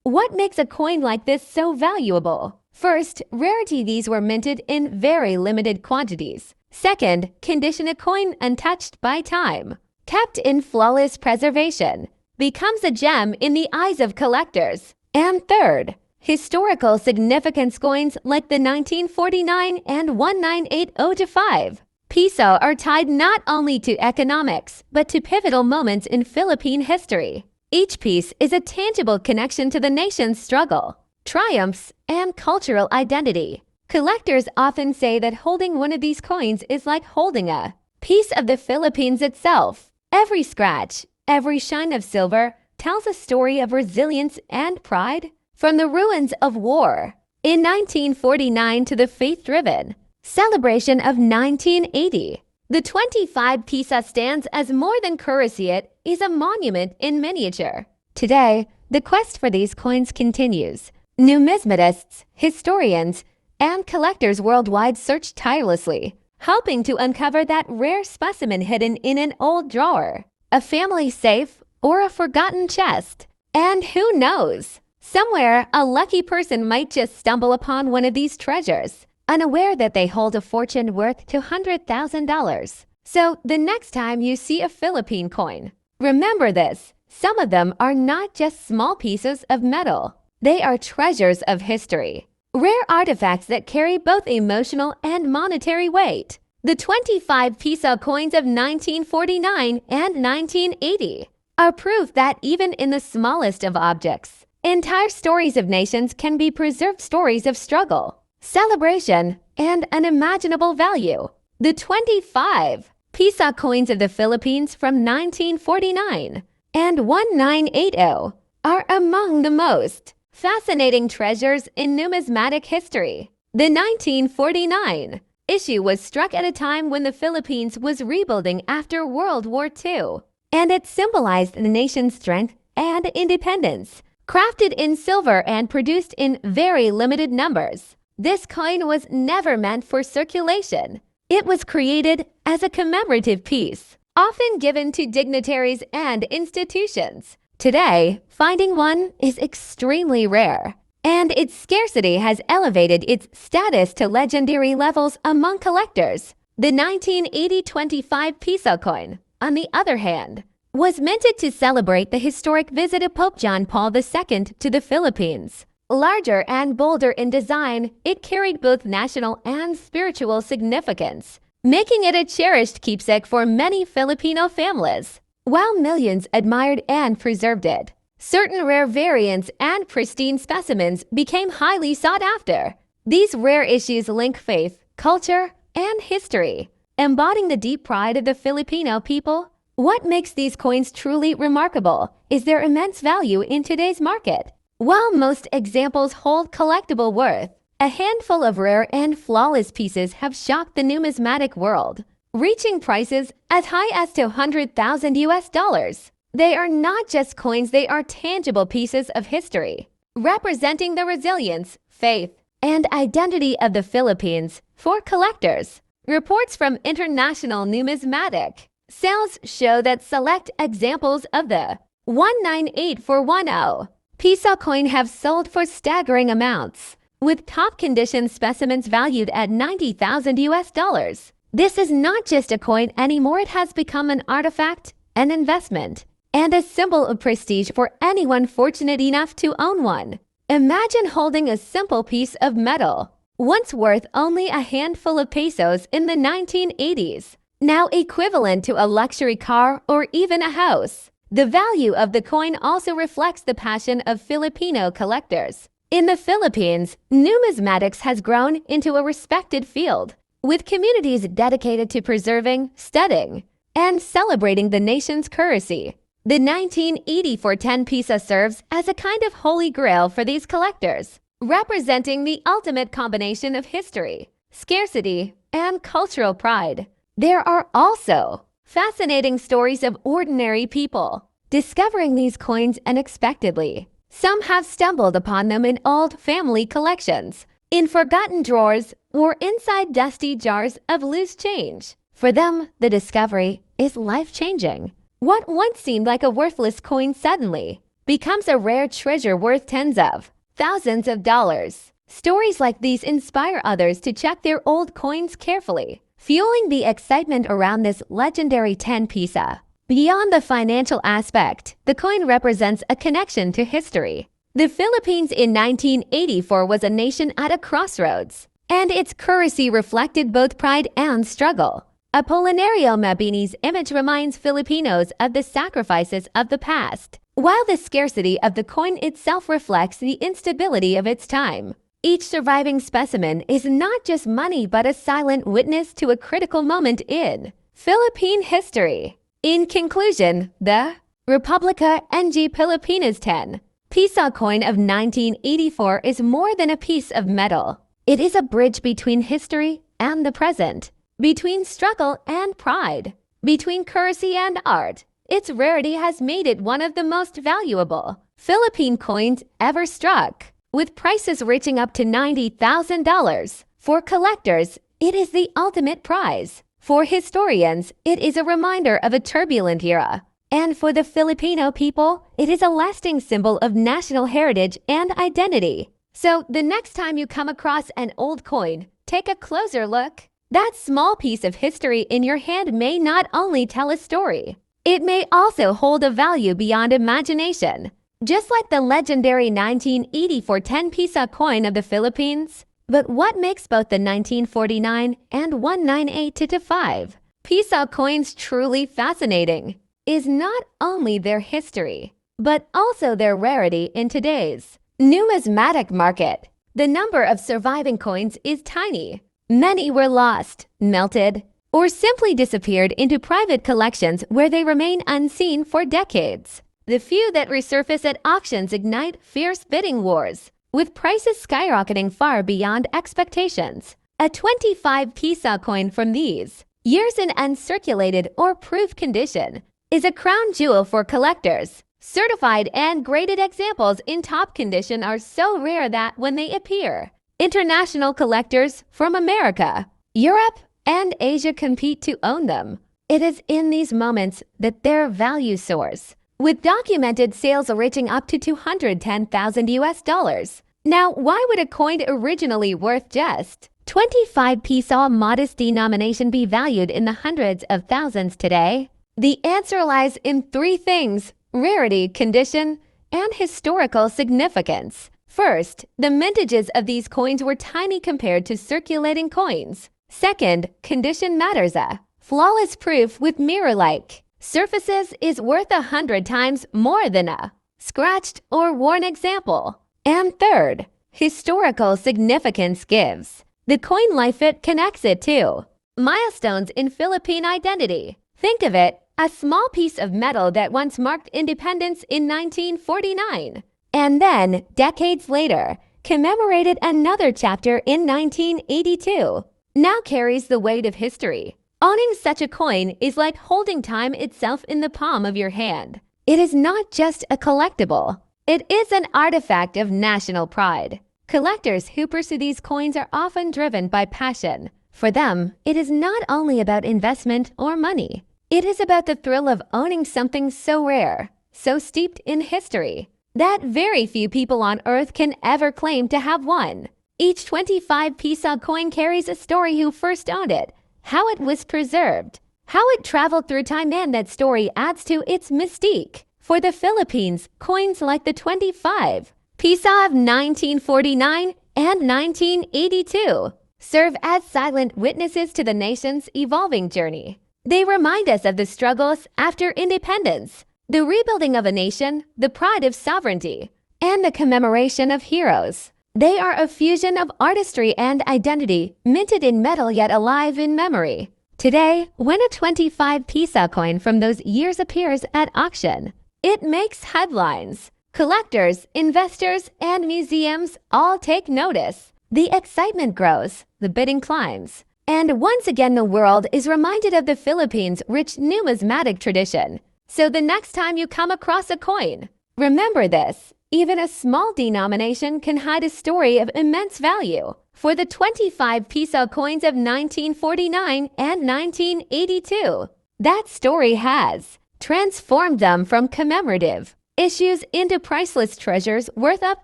What makes a coin like this so valuable? First, rarity. These were minted in very limited quantities. Second, condition. A coin untouched by time, kept in flawless preservation, becomes a gem in the eyes of collectors. And third, historical significance. Coins like the 1949 and 1980-5 Piso are tied not only to economics, but to pivotal moments in Philippine history. Each piece is a tangible connection to the nation's struggle, triumphs, and cultural identity. Collectors often say that holding one of these coins is like holding a piece of the Philippines itself. Every scratch, every shine of silver tells a story of resilience and pride. From the ruins of war in 1949 to the faith-driven celebration of 1980, the 25 Piso stands as more than currency. It is a monument in miniature. Today, the quest for these coins continues. Numismatists, historians, and collectors worldwide search tirelessly, hoping to uncover that rare specimen hidden in an old drawer, a family safe, or a forgotten chest. And who knows? Somewhere, a lucky person might just stumble upon one of these treasures, unaware that they hold a fortune worth $200,000. So the next time you see a Philippine coin, remember this: some of them are not just small pieces of metal. They are treasures of history, rare artifacts that carry both emotional and monetary weight. The 25 Piso coins of 1949 and 1980 are proof that even in the smallest of objects, entire stories of nations can be preserved. Stories of struggle, celebration, and unimaginable value. The 25 Piso coins of the Philippines from 1949 and 1980 are among the most fascinating treasures in numismatic history. The 1949 issue was struck at a time when the Philippines was rebuilding after World War II, and it symbolized the nation's strength and independence. Crafted in silver and produced in very limited numbers, this coin was never meant for circulation. It was created as a commemorative piece, often given to dignitaries and institutions. Today, finding one is extremely rare, and its scarcity has elevated its status to legendary levels among collectors. The 1980 25 Piso coin, on the other hand, was minted to celebrate the historic visit of Pope John Paul II to the Philippines. Larger and bolder in design, it carried both national and spiritual significance, making it a cherished keepsake for many Filipino families. While millions admired and preserved it, certain rare variants and pristine specimens became highly sought after. These rare issues link faith, culture, and history, embodying the deep pride of the Filipino people. What makes these coins truly remarkable is their immense value in today's market. While most examples hold collectible worth, a handful of rare and flawless pieces have shocked the numismatic world, reaching prices as high as $200,000. They are not just coins, they are tangible pieces of history, representing the resilience, faith, and identity of the Philippines. For collectors, reports from International Numismatic sales show that select examples of the 198410 Piso coin have sold for staggering amounts, with top condition specimens valued at $90,000. This is not just a coin anymore, it has become an artifact, an investment, and a symbol of prestige for anyone fortunate enough to own one. Imagine holding a simple piece of metal, once worth only a handful of pesos in the 1980s, now equivalent to a luxury car or even a house. The value of the coin also reflects the passion of Filipino collectors. In the Philippines, numismatics has grown into a respected field, with communities dedicated to preserving, studying, and celebrating the nation's currency. The 1984 10 Piso serves as a kind of holy grail for these collectors, representing the ultimate combination of history, scarcity, and cultural pride. There are also fascinating stories of ordinary people discovering these coins unexpectedly. Some have stumbled upon them in old family collections, in forgotten drawers, or inside dusty jars of loose change. For them, the discovery is life-changing. What once seemed like a worthless coin suddenly becomes a rare treasure worth tens of thousands of dollars. Stories like these inspire others to check their old coins carefully, fueling the excitement around this legendary 10 piso. Beyond the financial aspect, the coin represents a connection to history. The Philippines in 1984 was a nation at a crossroads, and its currency reflected both pride and struggle. Apolinario Mabini's image reminds Filipinos of the sacrifices of the past, while the scarcity of the coin itself reflects the instability of its time. Each surviving specimen is not just money but a silent witness to a critical moment in Philippine history. In conclusion, the Republica ng Pilipinas 10 Piso coin of 1984 is more than a piece of metal. It is a bridge between history and the present, between struggle and pride, between currency and art. Its rarity has made it one of the most valuable Philippine coins ever struck, with prices reaching up to $90,000. For collectors, it is the ultimate prize. For historians, it is a reminder of a turbulent era. And for the Filipino people, it is a lasting symbol of national heritage and identity. So the next time you come across an old coin, take a closer look. That small piece of history in your hand may not only tell a story, it may also hold a value beyond imagination. Just like the legendary 1984 10 piso coin of the Philippines. But what makes both the 1949 and 198-5 piso coins truly fascinating is not only their history, but also their rarity in today's numismatic market. The number of surviving coins is tiny. Many were lost, melted, or simply disappeared into private collections where they remain unseen for decades. The few that resurface at auctions ignite fierce bidding wars, with prices skyrocketing far beyond expectations. A 25 piso coin from these years in uncirculated or proof condition is a crown jewel for collectors. Certified and graded examples in top condition are so rare that when they appear, international collectors from America, Europe, and Asia compete to own them. It is in these moments that their value soars, with documented sales reaching up to $210,000. Now, why would a coin originally worth just 25 piso modest denomination be valued in the hundreds of thousands today? The answer lies in three things: rarity, condition, and historical significance. First, the mintages of these coins were tiny compared to circulating coins. Second, condition matters. A flawless proof with mirror-like surfaces is worth 100 times more than a scratched or worn example. And third, historical significance gives the coin life it connects it to milestones in Philippine identity. Think of it, a small piece of metal that once marked independence in 1949, and then, decades later, commemorated another chapter in 1982, now carries the weight of history. Owning such a coin is like holding time itself in the palm of your hand. It is not just a collectible. It is an artifact of national pride. Collectors who pursue these coins are often driven by passion. For them, it is not only about investment or money. It is about the thrill of owning something so rare, so steeped in history, that very few people on Earth can ever claim to have one. Each 25 piso coin carries a story: who first owned it, how it was preserved, how it traveled through time, and that story adds to its mystique. For the Philippines, coins like the 25 piso of 1949 and 1982 serve as silent witnesses to the nation's evolving journey. They remind us of the struggles after independence, the rebuilding of a nation, the pride of sovereignty, and the commemoration of heroes. They are a fusion of artistry and identity, minted in metal yet alive in memory. Today, when a 25 piso coin from those years appears at auction, it makes headlines. Collectors, investors, and museums all take notice. The excitement grows, the bidding climbs. And once again, the world is reminded of the Philippines' rich numismatic tradition. So the next time you come across a coin, remember this: even a small denomination can hide a story of immense value. For the 25 piso coins of 1949 and 1982, that story has transformed them from commemorative issues into priceless treasures worth up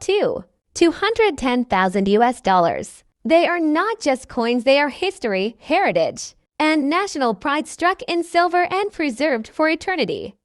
to $210,000. They are not just coins, they are history, heritage, and national pride struck in silver and preserved for eternity.